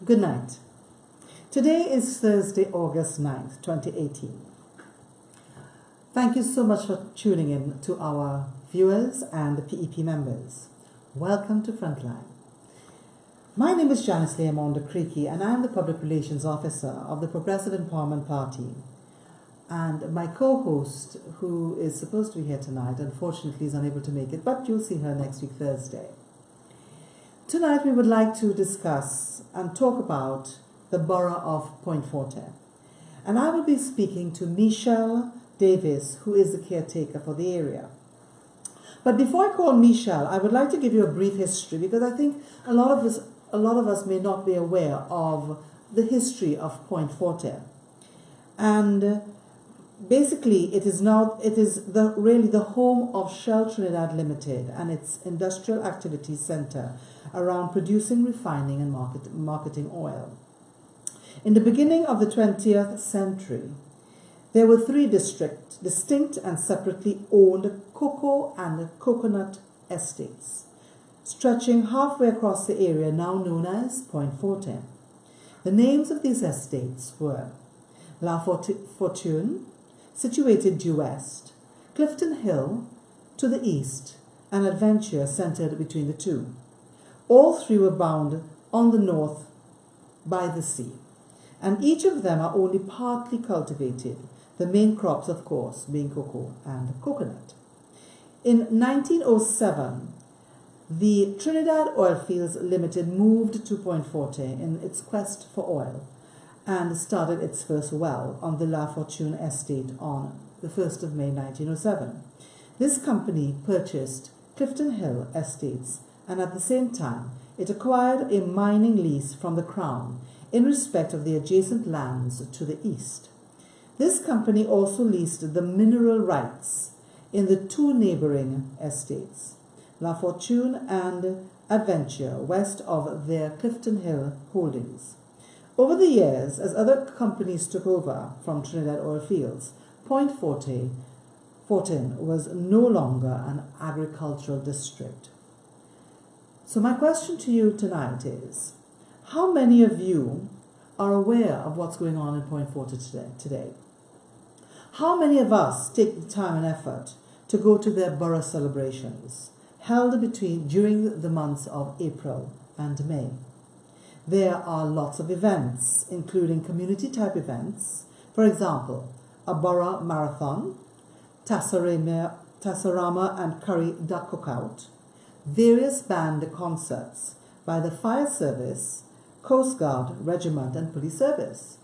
Good night. Today is Thursday, August 9th, 2018. Thank you so much for tuning in to our viewers and the PEP members. Welcome to Frontline. My name is Janice Learmond, Crique, and I am the Public Relations Officer of the Progressive Empowerment Party. And my co-host, who is supposed to be here tonight, unfortunately is unable to make it, but you'll see her next week, Thursday. Tonight we would like to discuss and talk about the borough of Point Forte. And I will be speaking to Michelle Davis, who is the caretaker for the area. But before I call Michelle, I would like to give you a brief history because I think a lot of us may not be aware of the history of Point Forte. And basically, it is really the home of Shell Trinidad Limited and its industrial activities center around producing, refining, and marketing oil. In the beginning of the 20th century, there were three distinct and separately owned cocoa and coconut estates, stretching halfway across the area now known as Point Forte. The names of these estates were La Fortune, situated due west, Clifton Hill to the east, and Adventure centered between the two. All three were bound on the north by the sea, and each of them are only partly cultivated, the main crops, of course, being cocoa and coconut. In 1907, the Trinidad Oilfields Limited moved to Point Forte in its quest for oil and started its first well on the La Fortune estate on the 1st of May 1907. This company purchased Clifton Hill estates, and at the same time it acquired a mining lease from the Crown in respect of the adjacent lands to the east. This company also leased the mineral rights in the two neighboring estates, La Fortune and Adventure, west of their Clifton Hill holdings. Over the years, as other companies took over from Trinidad Oilfields, Point Forte was no longer an agricultural district. So my question to you tonight is, how many of you are aware of what's going on in Point Forte today? How many of us take the time and effort to go to their borough celebrations, held during the months of April and May? There are lots of events, including community-type events. For example, a borough marathon, Tasarama and Curry Duck Cookout, various band concerts by the Fire Service, Coast Guard, Regiment, and Police Service.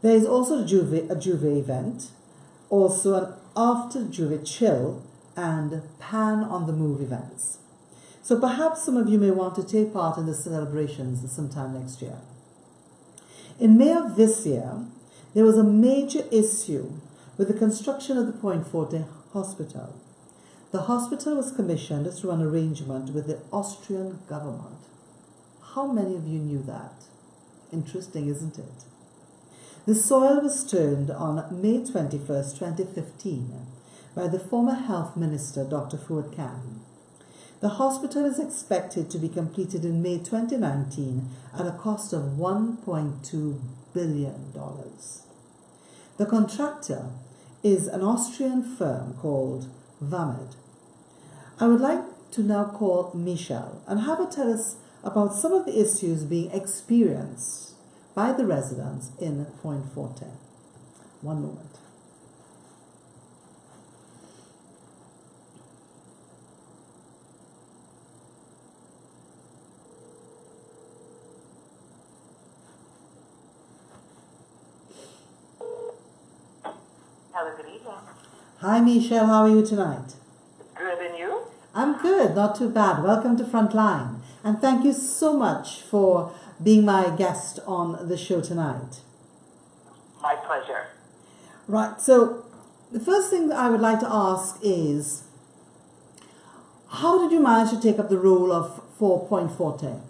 There is also a Juve event, also an after Juve chill, and Pan on the Move events. So perhaps some of you may want to take part in the celebrations sometime next year. In May of this year, there was a major issue with the construction of the Point Forte Hospital. The hospital was commissioned through an arrangement with the Austrian government. How many of you knew that? Interesting, isn't it? The soil was turned on May 21st, 2015 by the former Health Minister, Dr. Ford Khan. The hospital is expected to be completed in May 2019 at a cost of $1.2 billion. The contractor is an Austrian firm called Learmond. I would like to now call Michelle and have her tell us about some of the issues being experienced by the residents in Point Forte. One moment. Hello, good evening. Hi Michelle, how are you tonight? Good, and you? I'm good, not too bad. Welcome to Frontline. And thank you so much for being my guest on the show tonight. My pleasure. Right, so the first thing that I would like to ask is, how did you manage to take up the role of 4.40?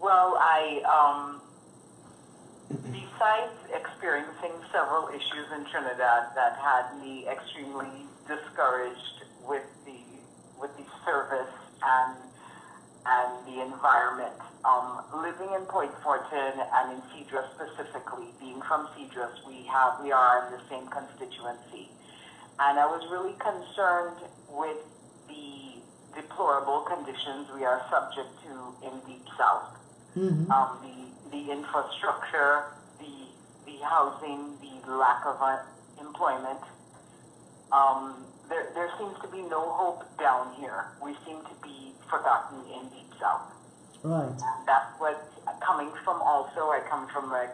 Well, besides experiencing several issues in Trinidad that had me extremely discouraged with the service and and the environment. Living in Point Fortin and in Cedros specifically, being from Cedros, we are in the same constituency. And I was really concerned with the deplorable conditions we are subject to in Deep South. Mm-hmm. The infrastructure, the housing, the lack of employment. There seems to be no hope down here. We seem to be forgotten in Deep South. Right. That's what, coming from also, I come from a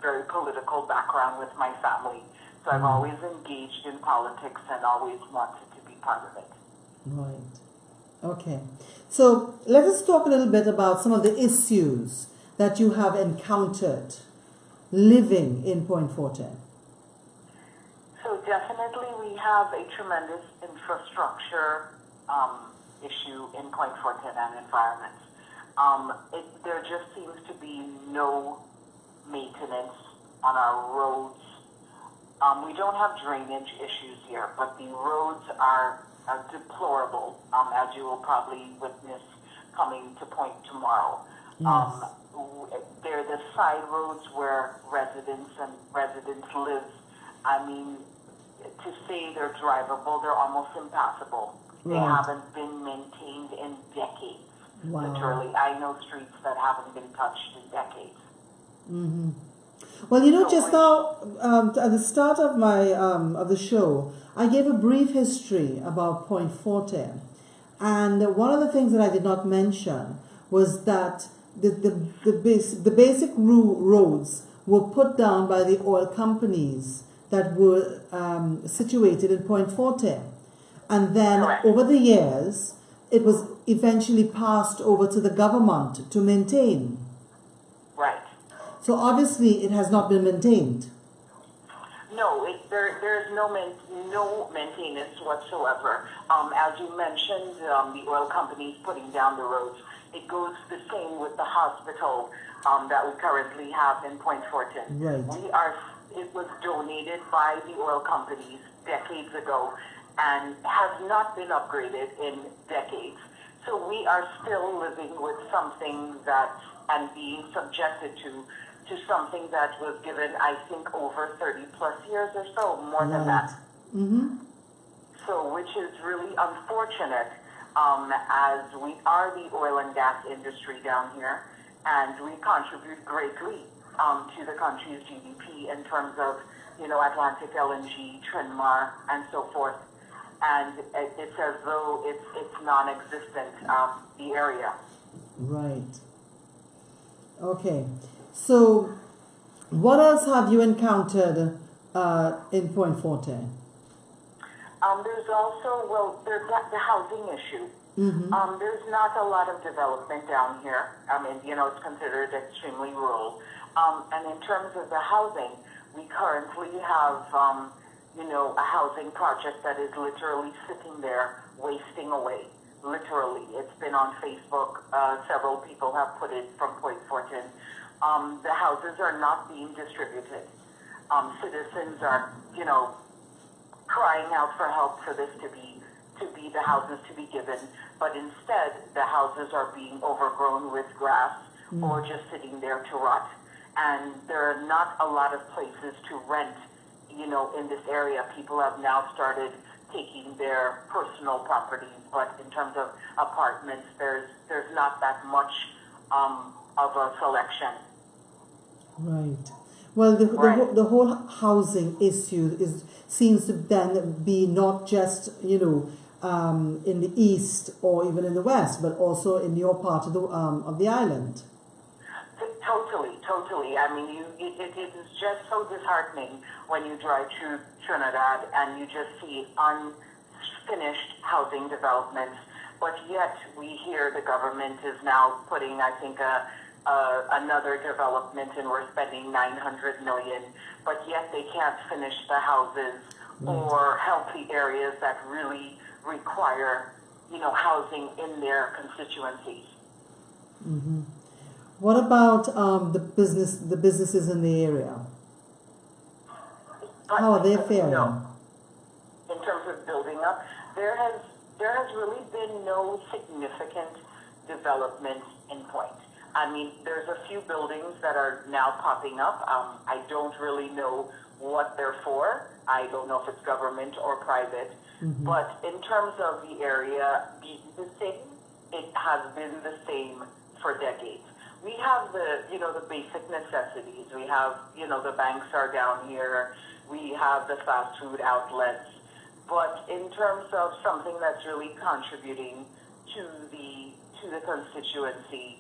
very political background with my family. So I've always engaged in politics and always wanted to be part of it. Right. Okay. So let us talk a little bit about some of the issues that you have encountered living in Point Fortin. So definitely we have a tremendous infrastructure issue in Point Fortin and environment. There just seems to be no maintenance on our roads. We don't have drainage issues here, but the roads are deplorable, as you will probably witness coming to Point tomorrow. Yes. They're the side roads where residents live. I mean, to say they're drivable, they're almost impassable. They Right. haven't been maintained in decades. Wow. Literally, I know streets that haven't been touched in decades. Mm-hmm. Well, just now at the start of my of the show, I gave a brief history about Point Fortin, and one of the things that I did not mention was that the basic roads were put down by the oil companies that were situated in Point Fortin, and then Correct. over the years, it was eventually passed over to the government to maintain. Right. So obviously it has not been maintained. No, there's no maintenance whatsoever. As you mentioned, the oil companies putting down the roads. It goes the same with the hospital that we currently have in Point Fortin. Right. It was donated by the oil companies decades ago and has not been upgraded in decades. So we are still living with something and being subjected to something that was given, I think, over 30 plus years or so, more than that. Mm-hmm. So, which is really unfortunate, as we are the oil and gas industry down here, and we contribute greatly to the country's GDP in terms of, Atlantic LNG, Trinmar, and so forth. And it's as though it's non-existent, the area. Right. Okay. So, what else have you encountered in Point Fortin? There's also, there's the housing issue. Mm-hmm. There's not a lot of development down here. I mean, it's considered extremely rural. And in terms of the housing, we currently have, a housing project that is literally sitting there, wasting away. Literally. It's been on Facebook. Several people have put it from Point Fortin. The houses are not being distributed. Citizens are, crying out for help for this to be the houses to be given, but instead the houses are being overgrown with grass or just sitting there to rot. And there are not a lot of places to rent, in this area. People have now started taking their personal properties, but in terms of apartments, there's not that much of a selection. Right. Well, the whole housing issue seems to then be not just in the east or even in the west, but also in your part of the island. Totally. I mean, it is just so disheartening when you drive through Trinidad and you just see unfinished housing developments, but yet we hear the government is now putting, I think, another development, and we're spending $900 million, but yet they can't finish the houses or help the areas that really require, housing in their constituencies. Mm-hmm. What about the businesses in the area? How are they faring? In terms of building up, there has really been no significant development in Point. I mean, there's a few buildings that are now popping up. I don't really know what they're for. I don't know if it's government or private. But in terms of the area being the same, it has been the same for decades. We have the basic necessities. We have, the banks are down here. We have the fast food outlets. But in terms of something that's really contributing to the constituency,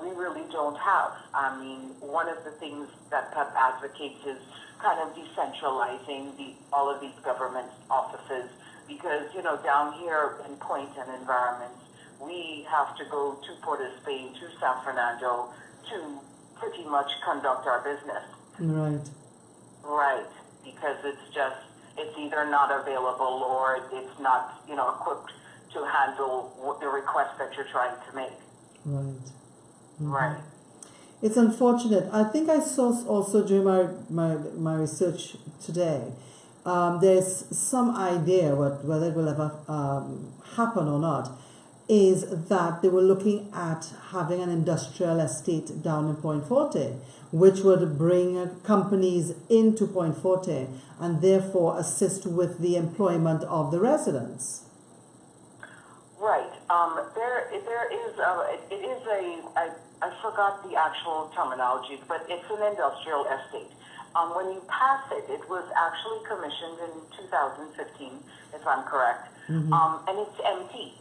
we really don't have. I mean, one of the things that PEP advocates is kind of decentralizing all of these government offices because, down here in Point and environments, we have to go to Port of Spain, to San Fernando to pretty much conduct our business. Right. Right, because it's either not available or it's not, equipped to handle the request that you're trying to make. Right. Right. It's unfortunate. I think I saw also during my research today, there's some idea whether it will ever happen or not, is that they were looking at having an industrial estate down in Point Forte, which would bring companies into Point Forte and therefore assist with the employment of the residents. Right. I forgot the actual terminology, but it's an industrial estate. When you pass it, it was actually commissioned in 2015, if I'm correct, and it's empty.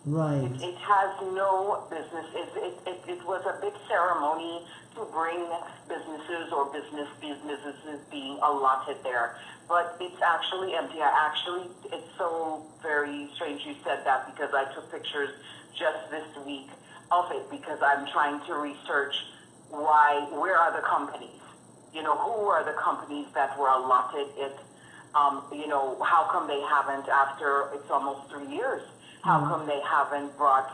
Right. It has no business. It was a big ceremony to bring businesses or businesses being allotted there. But it's actually empty. It's so very strange you said that because I took pictures just this week of it because I'm trying to research where are the companies? Who are the companies that were allotted it? How come they haven't after it's almost 3 years? How come they haven't brought,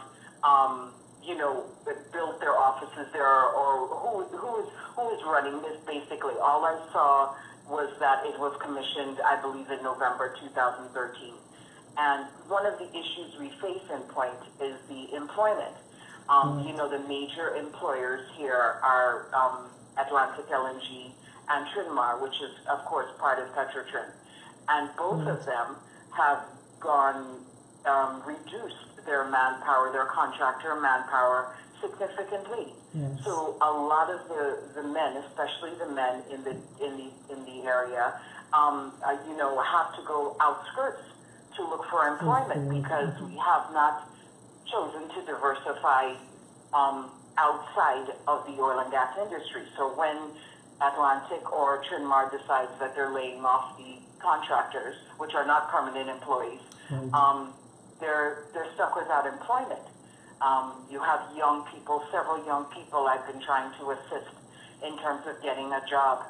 built their offices there, or who is running this? Basically, all I saw was that it was commissioned, I believe, in November 2013. And one of the issues we face in Point is the employment. The major employers here are Atlantic LNG and Trinmar, which is, of course, part of Petrotrin. And both of them have reduced their manpower, their contractor manpower, significantly. Yes. So a lot of the men, especially the men in the area, have to go outskirts to look for employment because we have not chosen to diversify outside of the oil and gas industry. So when Atlantic or Trinmar decides that they're laying off the contractors, which are not permanent employees, they're stuck without employment. You have young people, several young people I've been trying to assist in terms of getting a job.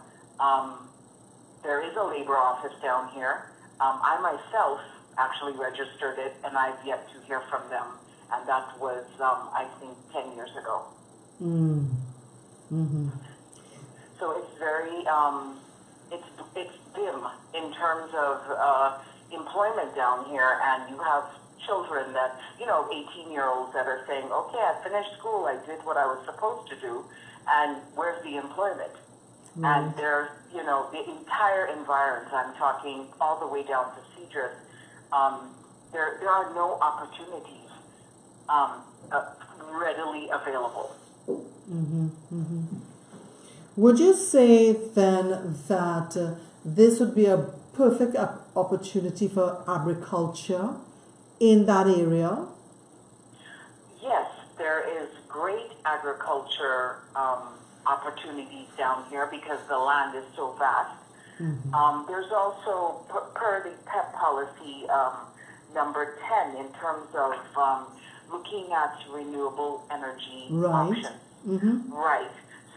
There is a labor office down here. I myself actually registered it, and I've yet to hear from them. And that was, I think, 10 years ago. So it's very, it's dim in terms of employment down here, and you have children that, 18-year-olds that are saying, okay, I finished school, I did what I was supposed to do, and where's the employment? And there's, the entire environs, I'm talking all the way down to Cedrus, there are no opportunities readily available. Would you say then that this would be a perfect opportunity for agriculture in that area? Yes, there is great agriculture opportunities down here because the land is so vast. There's also, per the PEP policy number 10, in terms of looking at renewable energy options. Right.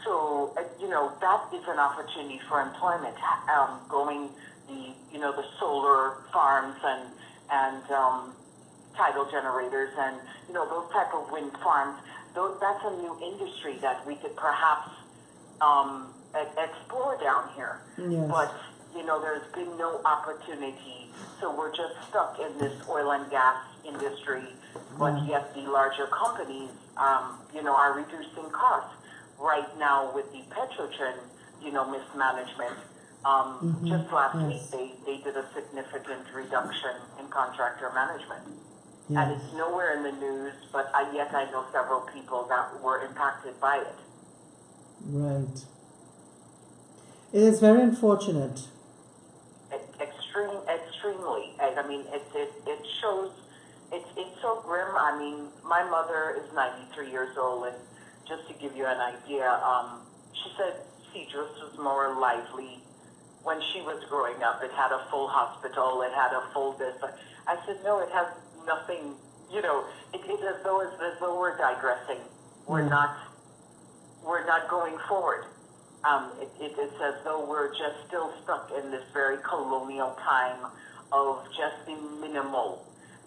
So, that is an opportunity for employment, going the solar farms and tidal generators and, those type of wind farms. That's a new industry that we could perhaps explore down here. Yes. But, there's been no opportunity. So we're just stuck in this oil and gas industry but yet the larger companies, are reducing costs. Right now with the Petrotrin, mismanagement, just last week they did a significant reduction in contractor management. Yes. And it's nowhere in the news, but yet I know several people that were impacted by it. Right. It is very unfortunate. Extremely. I mean, it shows, it's so grim. I mean, my mother is 93 years old, and just to give you an idea, she said Cedros was more lively when she was growing up. It had a full hospital, it had a full this. I said, no, it has nothing, it's as though we're digressing. We're not going forward. It's as though we're just still stuck in this very colonial time of just the minimal.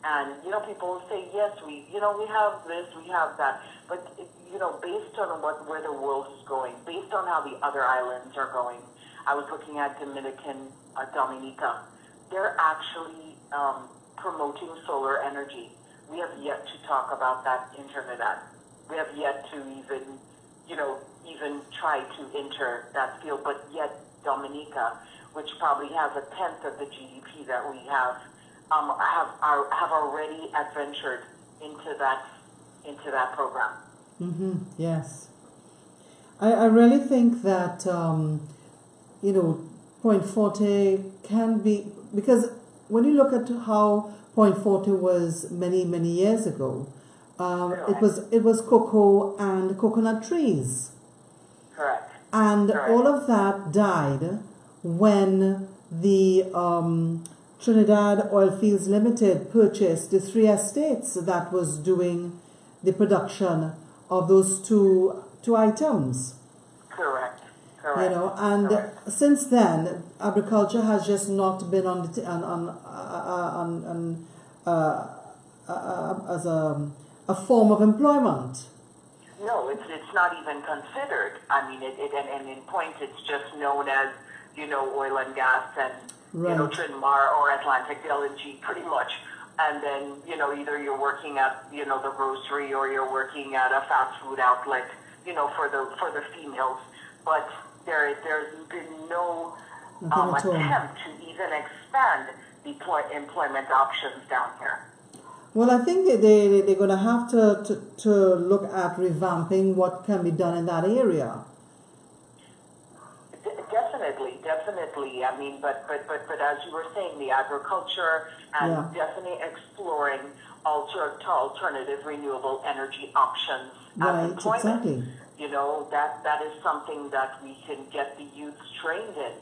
And, people will say, yes, we have this, we have that. But, based on where the world is going, based on how the other islands are going, I was looking at Dominica. They're actually promoting solar energy. We have yet to talk about that in Trinidad. We have yet to even try to enter that field, but yet Dominica, which probably has a tenth of the GDP that we have already adventured into that program. Yes, I really think that Point Forte can be, because when you look at how Point Forte was many years ago, it was cocoa and coconut trees. Correct. And all of that died when the Trinidad Oilfields Limited purchased the 3 estates that was doing the production of those two items. Correct. Since then, agriculture has just not been as a form of employment. No, it's not even considered. I mean, and in Point, it's just known as, oil and gas and, Trinmar or Atlantic LNG pretty much. And then, either you're working at, the grocery or you're working at a fast food outlet, for the females. But there's been no attempt to even expand the employment options down here. Well, I think they're going to have to look at revamping what can be done in that area. Definitely. I mean, but as you were saying, the agriculture and definitely exploring alternative renewable energy options as employment. Exactly. That is something that we can get the youths trained in.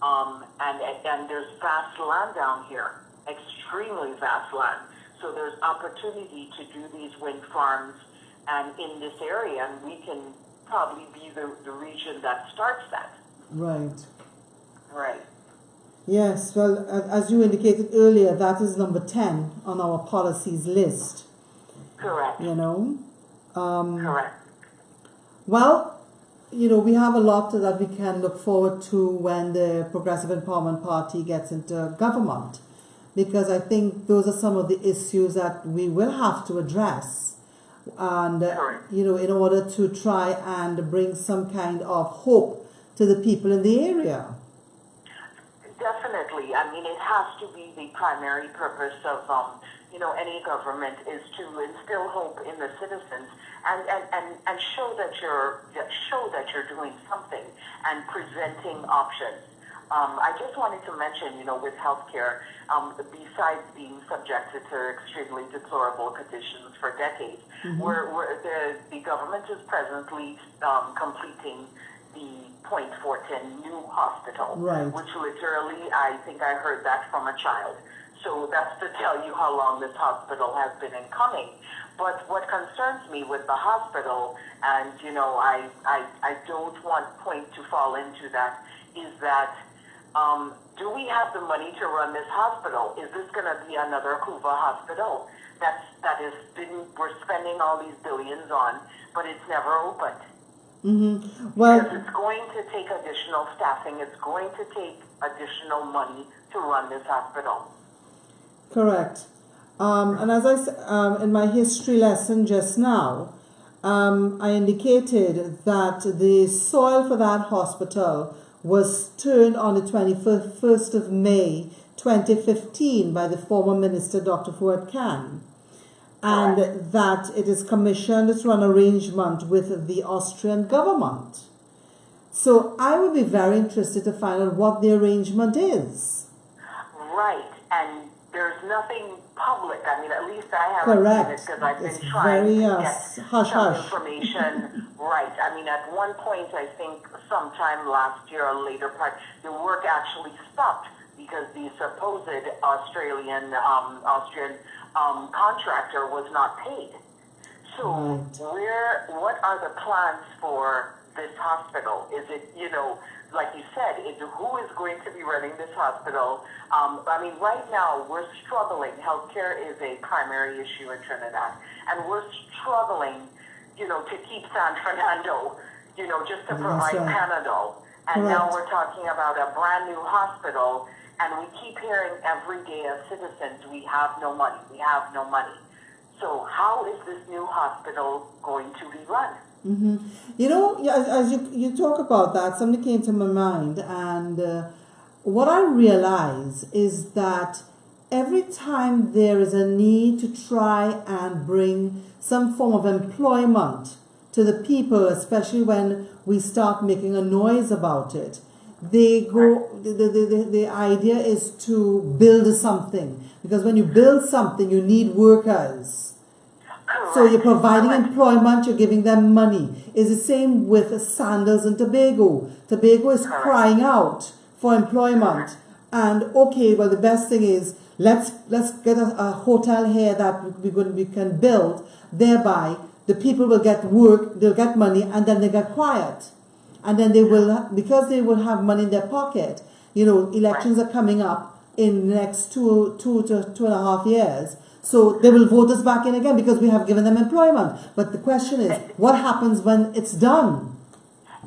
And there's vast land down here, extremely vast land. So there's opportunity to do these wind farms and in this area, and we can probably be the region that starts that. Right. Yes, well, as you indicated earlier, that is number 10 on our policies list. Correct. Correct. Well, we have a lot that we can look forward to when the Progressive Empowerment Party gets into government, because I think those are some of the issues that we will have to address, and in order to try and bring some kind of hope to the people in the area. Definitely. I mean, it has to be the primary purpose of any government is to instill hope in the citizens and show that you're doing something and presenting options. I just wanted to mention, with healthcare, besides being subjected to extremely deplorable conditions for decades, the government is presently completing the Point Forte new hospital, which literally, I think I heard that from a child. So that's to tell you how long this hospital has been in coming. But what concerns me with the hospital, and I don't want Point to fall into that, is that do we have the money to run this hospital? Is this going to be another Cuba hospital we're spending all these billions on, but it's never opened? Well, because it's going to take additional staffing, it's going to take additional money to run this hospital. Correct. And as in my history lesson just now, I indicated that the soil for that hospital was turned on the 21st of May 2015 by the former minister, Dr. Fuad Khan, and that it is commissioned through an arrangement with the Austrian government. So I would be very interested to find out what the arrangement is. Right, and there's nothing public. I mean, at least I haven't seen it because I've been trying to get some information. Right. I mean, at one point, I think sometime last year or later part, the work actually stopped because the supposed Austrian contractor was not paid. So what are the plans for this hospital? Is it, like you said, who is going to be running this hospital? I mean, right now we're struggling. Healthcare is a primary issue in Trinidad, and we're struggling, to keep San Fernando, just to provide Panadol. And now we're talking about a brand new hospital, and we keep hearing every day as citizens, we have no money, we have no money. So how is this new hospital going to be run? As you talk about that, something came to my mind, and what I realize is that every time there is a need to try and bring some form of employment to the people, especially when we start making a noise about it, the idea is to build something, because when you build something, you need workers. So you're providing employment, you're giving them money. It's the same with Sandals and Tobago. Tobago is crying out for employment. And okay, well, the best thing is let's get a hotel here that we can build. Thereby, the people will get work, they'll get money, and then they get quiet. And then they will, because they will have money in their pocket. Elections are coming up in the next two to 2.5 years. So they will vote us back in again because we have given them employment. But the question is, what happens when it's done?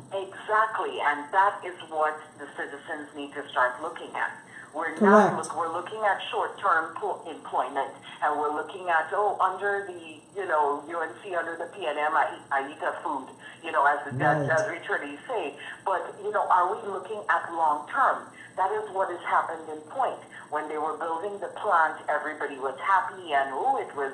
Exactly, and that is what the citizens need to start looking at. We're looking at short-term employment, and we're looking at under the UNC, under the PNM, I eat a food, as retreatees say. But are we looking at long-term? That is what has happened in Point. When they were building the plant, everybody was happy and it was,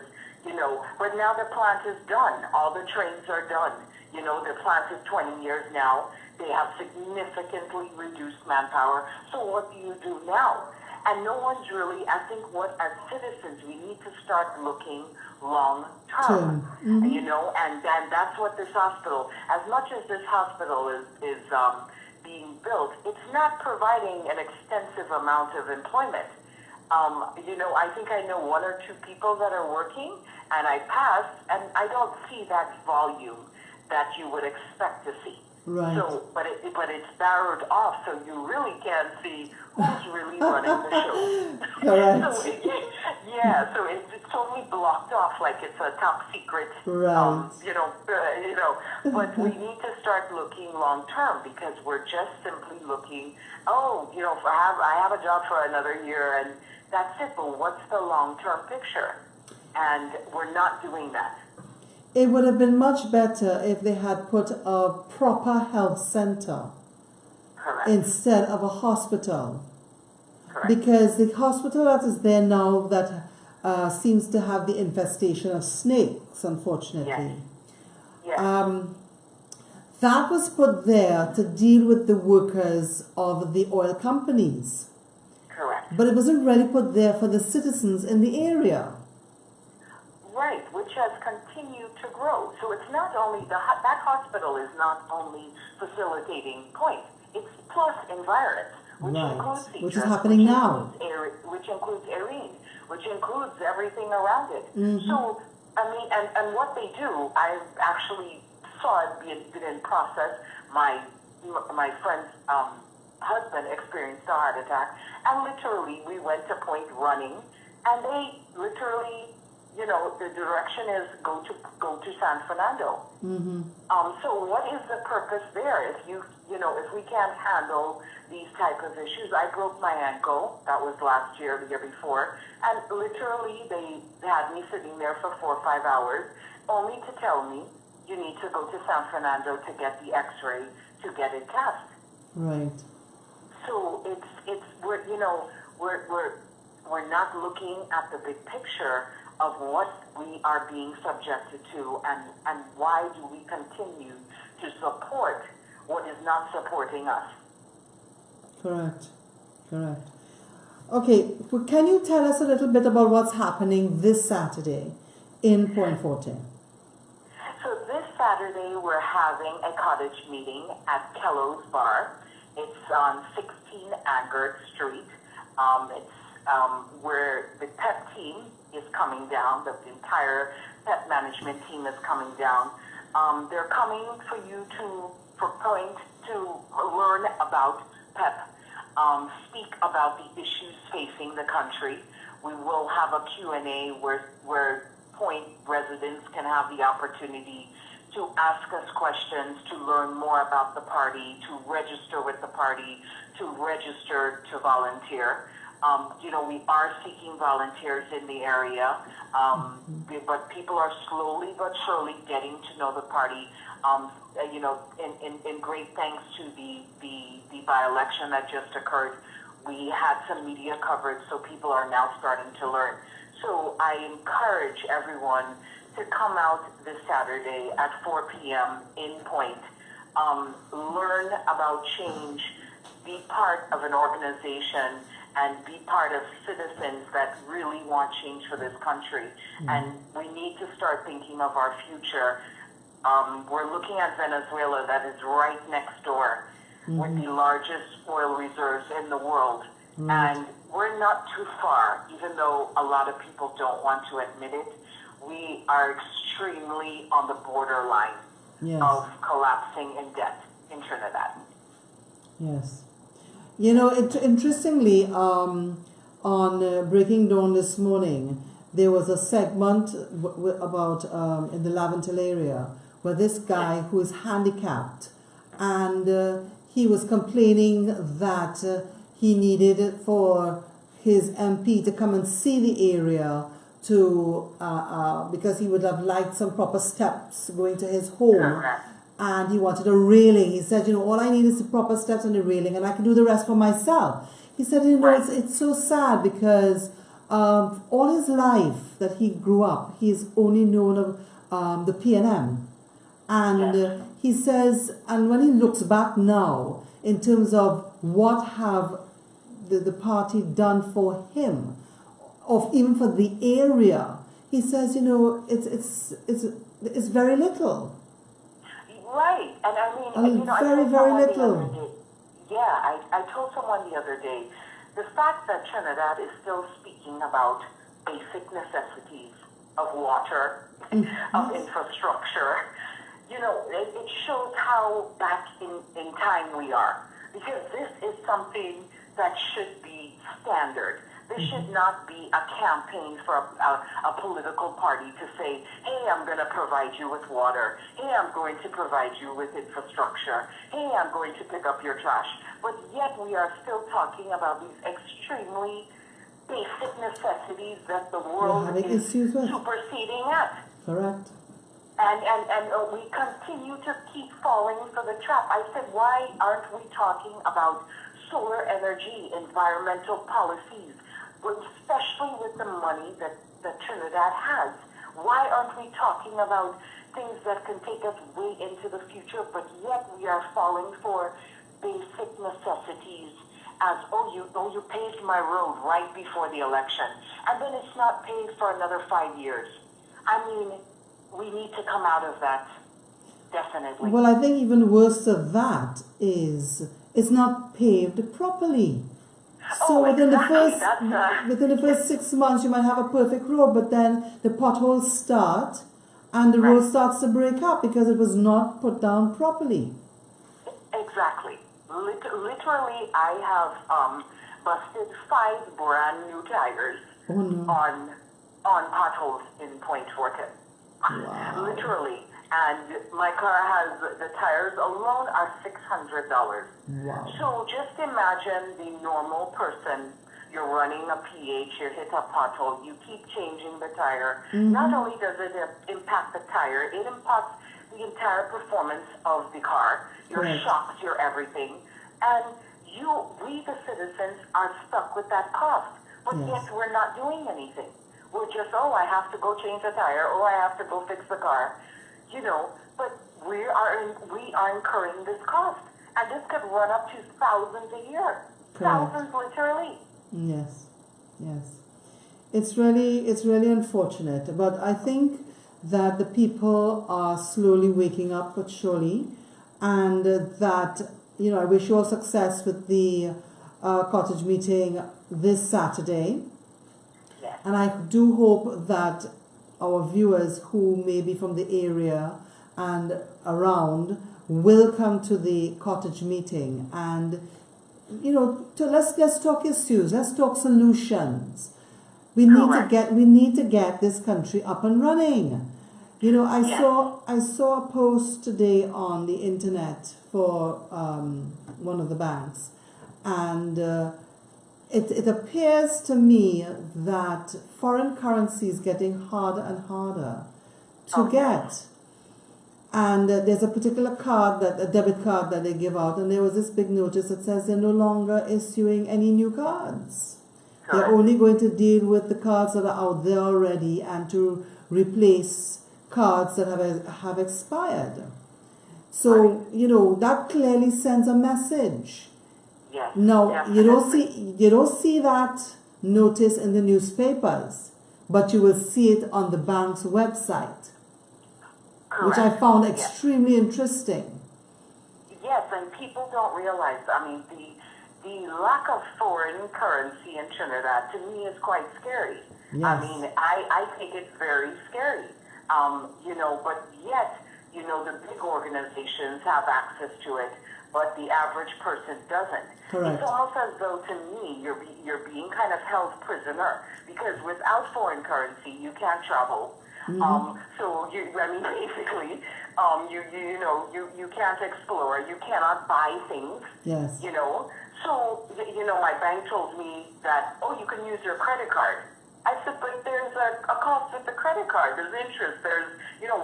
but now the plant is done. All the trains are done. The plant is 20 years now. They have significantly reduced manpower. So what do you do now? And no one's really, I think as citizens, we need to start looking long term, and that's what this hospital, as much as this hospital is being built, it's not providing an extensive amount of employment. I think I know 1 or 2 people that are working, and I passed, and I don't see that volume that you would expect to see. Right. So, but it's barred off, so you really can't see who's really running the show. Correct. So it's totally blocked off like it's a top secret. Right. But we need to start looking long term, because we're just simply looking. I have a job for another year, and that's it. But what's the long term picture? And we're not doing that. It would have been much better if they had put a proper health center instead of a hospital. Correct. Because the hospital that is there now that seems to have the infestation of snakes, unfortunately. Yes. That was put there to deal with the workers of the oil companies. Correct. But it wasn't really put there for the citizens in the area. Right, which has continued to grow. So it's not only that hospital is not only facilitating Point, it's plus environs, which includes Citrus, which is happening now, which includes Erin, which includes everything around it. Mm-hmm. So I mean, and what they do, I actually saw it been in process. My friend's husband experienced a heart attack, and literally we went to Point running, and they literally the direction is go to San Fernando. Mm-hmm. So what is the purpose there? If if we can't handle these type of issues, I broke my ankle. That was last year, the year before, and literally they had me sitting there for 4 or 5 hours, only to tell me you need to go to San Fernando to get the X-ray to get it cast. Right. So we're not looking at the big picture of what we are being subjected to, and why do we continue to support what is not supporting us. Correct. Okay, well, can you tell us a little bit about what's happening this Saturday in Point Forte? So this Saturday we're having a cottage meeting at Kello's Bar. It's on 16 Angert Street. It's where the PEP team is coming down. The entire PEP management team is coming down. They're coming for Point to learn about PEP, speak about the issues facing the country. We will have a Q&A where Point residents can have the opportunity to ask us questions, to learn more about the party, to register with the party, to register to volunteer. We are seeking volunteers in the area, but people are slowly but surely getting to know the party. In great thanks to the by-election that just occurred, we had some media coverage, so people are now starting to learn. So I encourage everyone to come out this Saturday at 4 p.m. in Point, learn about change, be part of an organization, and be part of citizens that really want change for this country. Mm-hmm. And we need to start thinking of our future. We're looking at Venezuela, that is right next door, mm-hmm. with the largest oil reserves in the world. Mm-hmm. And we're not too far, even though a lot of people don't want to admit it. We are extremely on the borderline of collapsing in debt in Trinidad. Yes. Interestingly, on Breaking Dawn this morning, there was a segment about in the Laventil area where this guy who is handicapped, and he was complaining that he needed for his MP to come and see the area to because he would have liked some proper steps going to his home. And he wanted a railing. He said, all I need is the proper steps and the railing, and I can do the rest for myself. He said, it's so sad because all his life that he grew up, he's only known of the P&M. And he says, and when he looks back now, in terms of what have the party done for him, of even for the area, he says, it's very little. Right, and I mean, very, very little. I told someone the other day, the fact that Trinidad is still speaking about basic necessities of water, of infrastructure, it shows how back in time we are. Because this is something that should be standard. This should not be a campaign for a political party to say, hey, I'm going to provide you with water. Hey, I'm going to provide you with infrastructure. Hey, I'm going to pick up your trash. But yet we are still talking about these extremely basic necessities that the world is superseding at. Correct. And we continue to keep falling for the trap. I said, why aren't we talking about solar energy, environmental policies, but especially with the money that Trinidad has? Why aren't we talking about things that can take us way into the future, but yet we are falling for basic necessities as, you paved my road right before the election, and then it's not paved for another 5 years. I mean, we need to come out of that, definitely. Well, I think even worse than that is it's not paved properly. So within the first 6 months, you might have a perfect road, but then the potholes start, and the road starts to break up because it was not put down properly. Exactly. Literally, I have busted 5 brand new tires on potholes in Point Fortin. Wow. Literally. And my car has, the tires alone are $600. Wow. So just imagine the normal person. You're running a PH, you hit a pothole, you keep changing the tire. Not only does it impact the tire, it impacts the entire performance of the car. Your shocks, your everything. And we the citizens are stuck with that cost. But yet we're not doing anything. We're just, I have to go change the tire, I have to go fix the car. But we are incurring this cost. And this could run up to thousands a year. Thousands literally. Yes. It's really unfortunate. But I think that the people are slowly waking up, but surely. And that, I wish you all success with the cottage meeting this Saturday. Yes. And I do hope that our viewers who may be from the area and around will come to the cottage meeting and let's talk issues, let's talk solutions. We need to get this country up and running. I saw a post today on the internet for one of the banks, and it appears to me that foreign currency is getting harder and harder to get. And there's a particular card, a debit card that they give out, and there was this big notice that says they're no longer issuing any new cards. They're only going to deal with the cards that are out there already and to replace cards that have expired. So, that clearly sends a message. Yes, now, you don't see that notice in the newspapers, but you will see it on the bank's website. Correct. Which I found extremely interesting. Yes, and people don't realize, the lack of foreign currency in Trinidad to me is quite scary. Yes. I think it's very scary. But yet, the big organizations have access to it, but the average person doesn't. Correct. It's almost as though, to me, you're being kind of held prisoner, because without foreign currency, you can't travel. Basically, you can't explore, you cannot buy things. Yes. So, my bank told me that, you can use your credit card. I said, but there's a cost with the credit card, there's interest,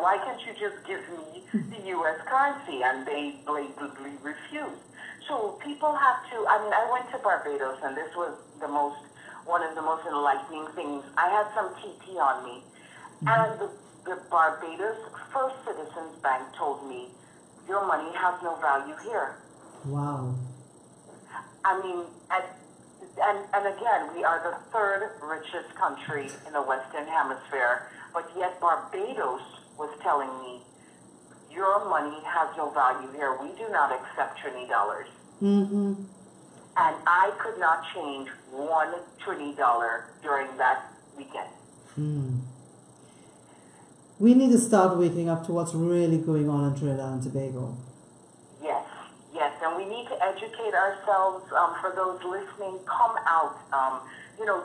why can't you just give me the U.S. currency? And they blatantly refused. So people have to, I went to Barbados, and this was one of the most enlightening things. I had some TT on me. And the Barbados First Citizens Bank told me, your money has no value here. Wow. And again, we are the third richest country in the Western Hemisphere, but yet Barbados was telling me, your money has no value here. We do not accept Trini dollars. And I could not change one Trini dollar during that weekend. We need to start waking up to what's really going on in Trinidad and Tobago. Yes, and we need to educate ourselves. For those listening, come out.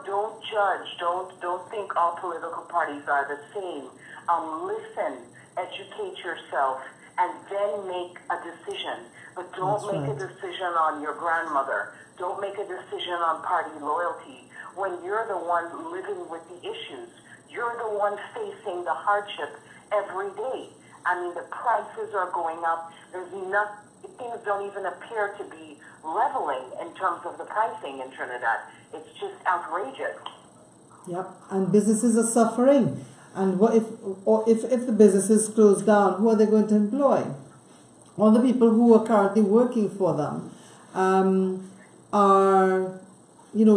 Don't judge. Don't think all political parties are the same. Listen, educate yourself, and then make a decision. But don't make a decision on your grandmother. Don't make a decision on party loyalty when you're the one living with the issues. You're the one facing the hardship every day. The prices are going up. Things don't even appear to be leveling in terms of the pricing in Trinidad. It's just outrageous. Yep, and businesses are suffering. And what if the businesses close down, who are they going to employ? All the people who are currently working for them are,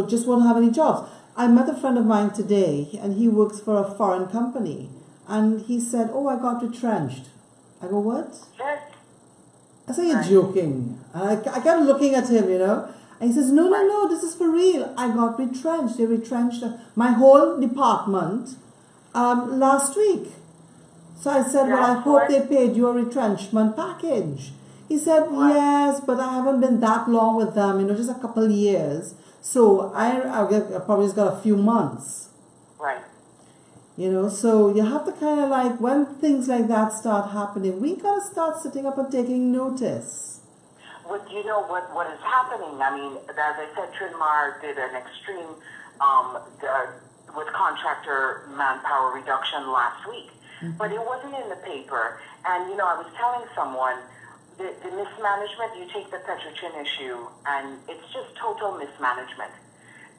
just won't have any jobs. I met a friend of mine today, and he works for a foreign company. And he said, I got retrenched. I go, what? Yes. I said, you're joking. And I kept looking at him, And he says, no, this is for real. I got retrenched. They retrenched my whole department last week. So I said, well, I hope they paid you a retrenchment package. He said, yes, but I haven't been that long with them, just a couple of years. So I probably just got a few months. Right. You know, so you have to kind of like, when things like that start happening, we got to start sitting up and taking notice. But you know what is happening? I mean, as I said, Trinmar did an extreme with contractor manpower reduction last week. But it wasn't in the paper. And, you know, I was telling someone, the mismanagement, you take the Petrochin issue, and it's just total mismanagement.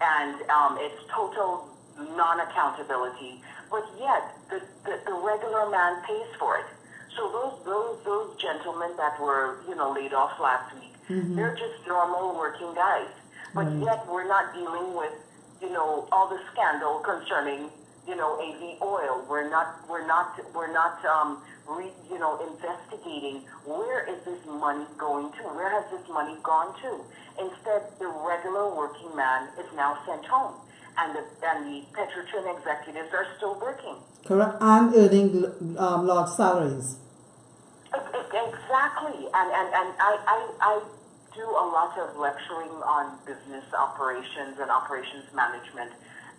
And it's total non-accountability. But yet, the regular man pays for it. So those gentlemen that were, you know, laid off last week, they're just normal working guys. But yet we're not dealing with, you know, all the scandal concerning, you know, AV oil. We're not investigating where is this money going to? Where has this money gone to? Instead, the regular working man is now sent home. And the Petrotrin executives are still working. Correct, and earning large salaries. Exactly, and I do a lot of lecturing on business operations and operations management.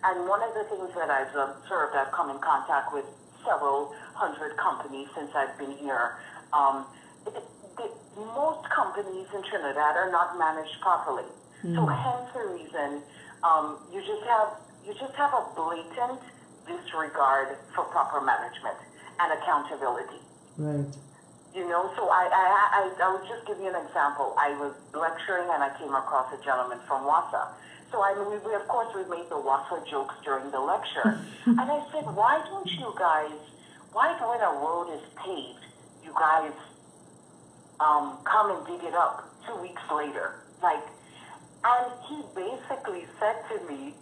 And one of the things that I've observed, I've come in contact with several hundred companies since I've been here. Most companies in Trinidad are not managed properly. So hence the reason you just have a blatant disregard for proper management and accountability. Right. You know, so I will just give you an example. I was lecturing and I came across a gentleman from Wassa. So I mean, we of course we made the Wassa jokes during the lecture. And I said, why don't you guys, when a road is paved, you guys come and dig it up 2 weeks later? Like, and he basically said to me,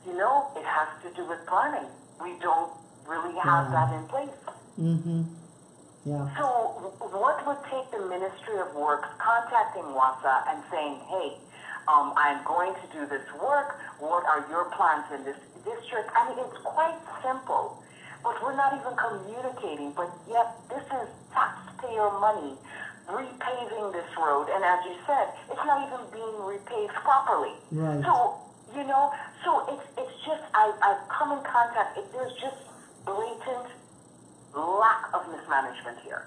you know, it has to do with planning. We don't really have that in place. Yeah. So what would take the Ministry of Works contacting WASA and saying, hey, I'm going to do this work. What are your plans in this district? I mean, it's quite simple, but we're not even communicating. But yet this is taxpayer money repaving this road. And as you said, it's not even being repaved properly. Right. So, you know, so it's just, I've come in contact, there's just blatant lack of mismanagement here.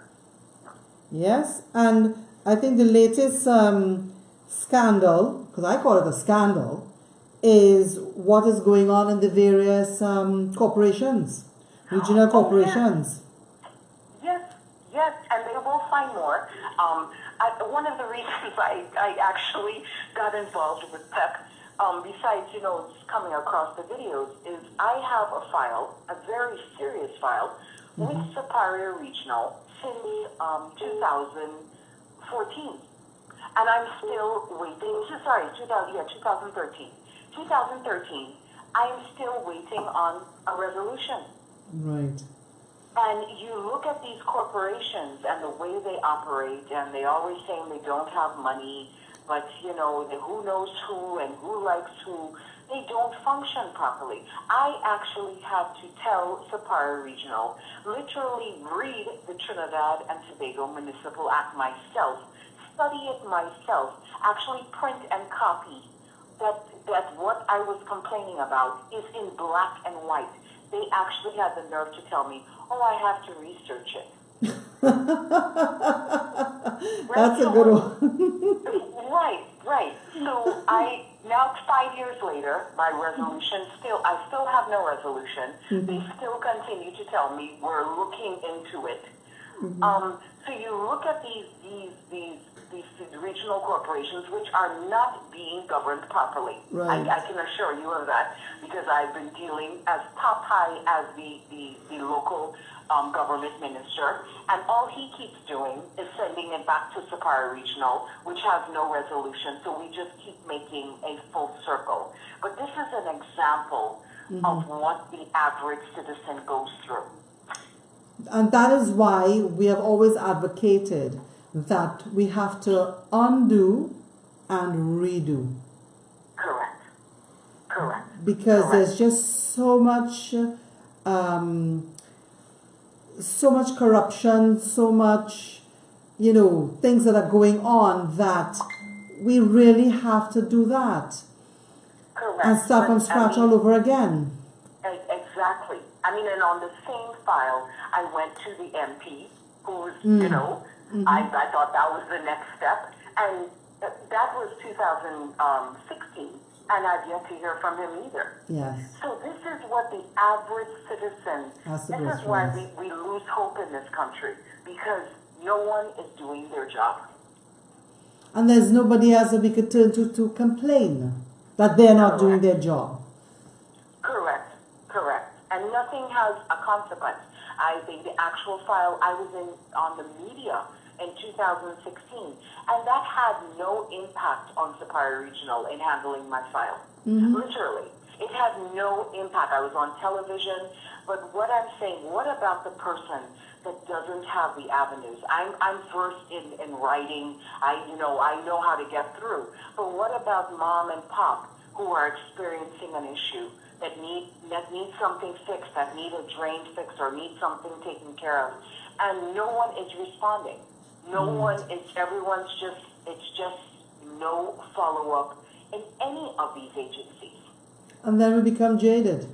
Yes, and I think the latest scandal, because I call it a scandal, is what is going on in the various corporations, regional corporations. Yes, and they will find more. One of the reasons I actually got involved with PEP, besides, you know, coming across the videos, is I have a file, a very serious file, with Superior Regional since 2014. And I'm still waiting, 2013. 2013, I am still waiting on a resolution. Right. And you look at these corporations and the way they operate, and they always saying they don't have money, but, you know, who knows who and who likes who, they don't function properly. I actually had to tell Superior Regional, literally read the Trinidad and Tobago Municipal Act myself, study it myself, actually print and copy that what I was complaining about is in black and white. They actually had the nerve to tell me, oh, I have to research it. That's a good one. Right. So now 5 years later, my resolution I still have no resolution. They still continue to tell me we're looking into it. So you look at these regional corporations which are not being governed properly. Right. I can assure you of that because I've been dealing as top high as the local government minister, and all he keeps doing is sending it back to Superior Regional, which has no resolution. So we just keep making a full circle. But this is an example of what the average citizen goes through. And that is why we have always advocated that we have to undo and redo. Correct. Because there's just so much corruption, so much, you know, things that are going on that we really have to do that. Correct. And start from scratch all over again. And on the same file, I went to the MP, who's, you know, I thought that was the next step. And that was 2016, and I've yet to hear from him either. Yes. So this is what the average citizen, this is why we lose hope in this country, because no one is doing their job. And there's nobody else that we could turn to complain that they're not doing their job. Correct. And nothing has a consequence. The actual file, I was on the media in 2016, and that had no impact on Superior Regional in handling my file. Literally. It had no impact. I was on television, but what I'm saying, what about the person that doesn't have the avenues? I'm versed in writing. I know how to get through. But what about mom and pop who are experiencing an issue that need something fixed, that need a drain fixed or need something taken care of, and no one is responding? No one is. It's just no follow up in any of these agencies. And then we become jaded.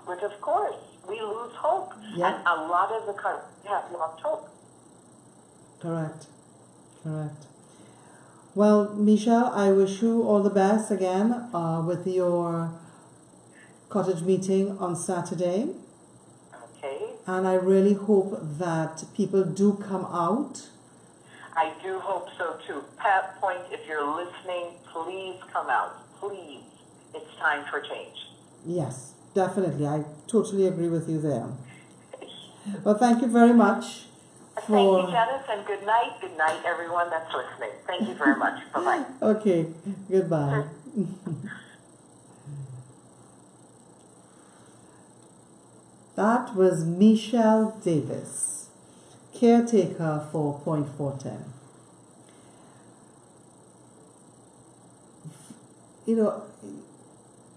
But of course, we lose hope. Yeah. And a lot of the country have lost hope. Correct. Well, Michelle, I wish you all the best again with your cottage meeting on Saturday. Okay. And I really hope that people do come out. I do hope so too. Pat Point, if you're listening, please come out. Please. It's time for change. Yes, definitely. I totally agree with you there. Well, thank you very much. Thank you, Janice, and good night. Good night, everyone that's listening. Thank you very much. Bye-bye. Okay, goodbye. That was Michelle Davis, caretaker for Point Fortin.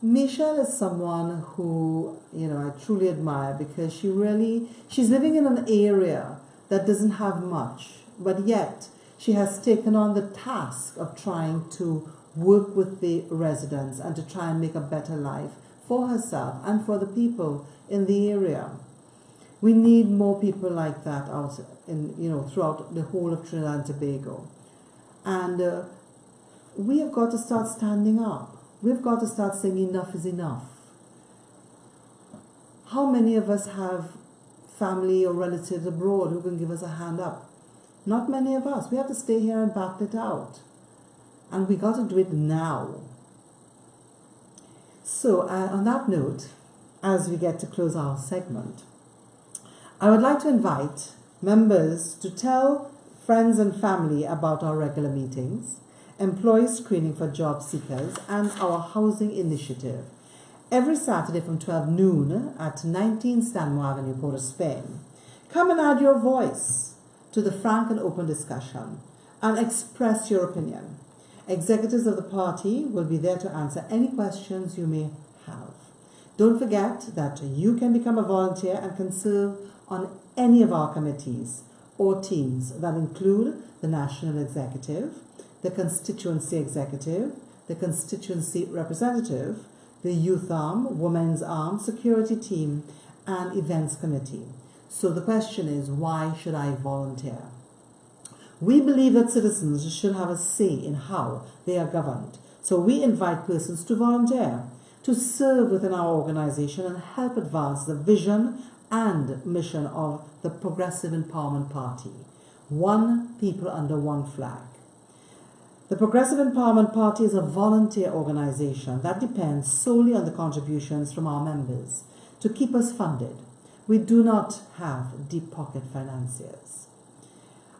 Michelle is someone who, I truly admire, because she's living in an area that doesn't have much, but yet she has taken on the task of trying to work with the residents and to try and make a better life for herself and for the people in the area. We need more people like that out throughout the whole of Trinidad and Tobago. And we have got to start standing up. We've got to start saying enough is enough. How many of us have family or relatives abroad who can give us a hand up? Not many of us. We have to stay here and back it out. And we got to do it now. So on that note, as we get to close our segment, I would like to invite members to tell friends and family about our regular meetings, employee screening for job seekers, and our housing initiative every Saturday from 12 noon at 19 Stanmore Avenue, Port of Spain. Come and add your voice to the frank and open discussion and express your opinion. Executives of the party will be there to answer any questions you may have. Don't forget that you can become a volunteer and can serve on any of our committees or teams that include the National Executive, the Constituency Executive, the Constituency Representative, the Youth Arm, Women's Arm, Security Team, and Events Committee. So the question is, why should I volunteer? We believe that citizens should have a say in how they are governed. So we invite persons to volunteer, to serve within our organization and help advance the vision and mission of the Progressive Empowerment Party. One people under one flag. The Progressive Empowerment Party is a volunteer organization that depends solely on the contributions from our members to keep us funded. We do not have deep pocket financiers.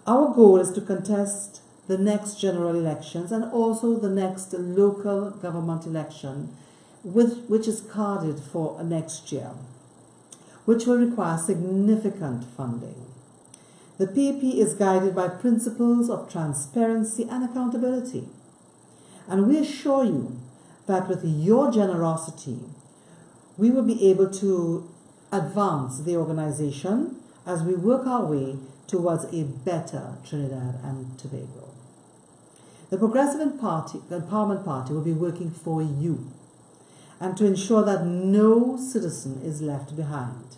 Our goal is to contest the next general elections and also the next local government election, which is carded for next year, which will require significant funding. The PEP is guided by principles of transparency and accountability. And we assure you that with your generosity, we will be able to advance the organization as we work our way towards a better Trinidad and Tobago. The Progressive Empowerment Party will be working for you. and to ensure that no citizen is left behind.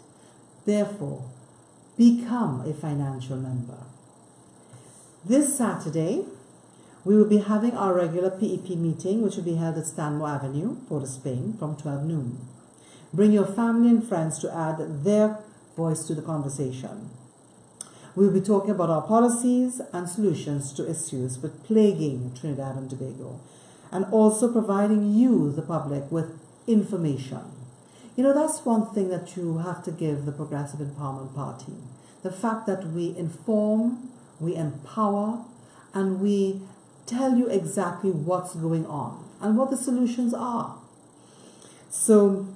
Therefore, become a financial member. This Saturday, we will be having our regular PEP meeting, which will be held at Stanmore Avenue, Port of Spain, from 12 noon. Bring your family and friends to add their voice to the conversation. We will be talking about our policies and solutions to issues with plaguing Trinidad and Tobago, and also providing you, the public, with information. You know, that's one thing that you have to give the Progressive Empowerment Party. The fact that we inform, we empower, and we tell you exactly what's going on and what the solutions are. So,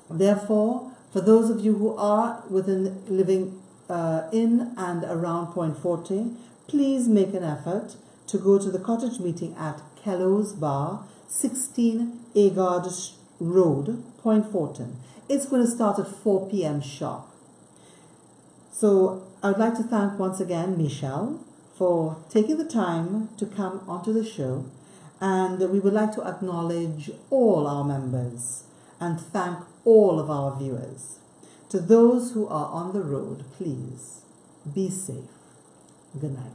therefore, for those of you who are living in and around Point Forte, please make an effort to go to the cottage meeting at Kello's Bar, 16 Agard Road, Point Forte. It's going to start at 4 p.m. sharp. So I would like to thank once again Michelle for taking the time to come onto the show, and we would like to acknowledge all our members and thank all of our viewers. To those who are on the road, please be safe. Good night.